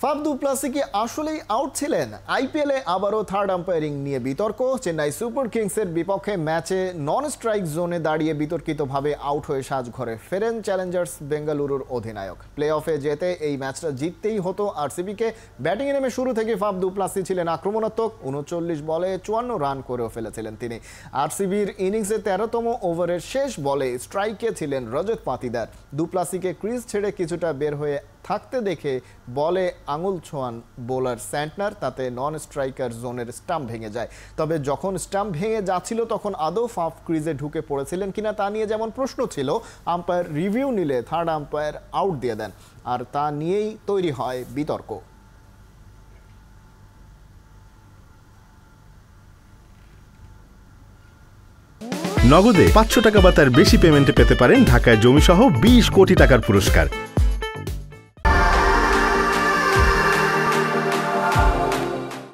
Faf দু প্লাসি কি আসলেই আউট ছিলেন? আইপিএলে আবারও থার্ড আম্পায়ারিং নিয়ে বিতর্ক। চেন্নাই সুপার কিংসের বিপক্ষে ম্যাচে নন স্ট্রাইক জোনে দাঁড়িয়ে বিতর্কিতভাবে আউট হয়ে সাজঘরে ফেরেন চ্যালেঞ্জার্স বেঙ্গালুরুর অধিনায়ক। প্লে অফে যেতে এই ম্যাচটা জিততেই হতো আরসিবিকে। ব্যাটিংয়ে নেমে শুরু থেকে ফাফ দু প্লাসি ছিলেন আক্রমণাত্মক। 39 বলে 54 রান করেও ফেলেছিলেন তিনি। আরসিবির ইনিংসে 13তম ওভারের শেষ বলে স্ট্রাইকে ছিলেন রজত পাতিদার। দু প্লাসিকে ক্রিজ ছেড়ে কিছুটা বের হয়ে থাকতে দেখে বলে আঙুল ছোঁয়ান বোলার স্যান্টনার। তাতে নন স্ট্রাইকার জোনের স্টাম্প ভেঙে যায়। তবে যখন স্টাম্প ভেঙে যাচ্ছিল তখন আদৌ ফাফ ক্রিজে ঢুকে পড়েছিলেন কিনা তা নিয়ে যেমন প্রশ্ন ছিল, আম্পায়ার রিভিউ নিলে থার্ড আম্পায়ার আউট দিয়ে দেন, আর তা নিয়েই তৈরি হয় বিতর্ক। নগদে 500 টাকা বা তার বেশি পেমেন্টে পেতে পারেন ঢাকায় জমিসহ 20 কোটি টাকার পুরস্কার।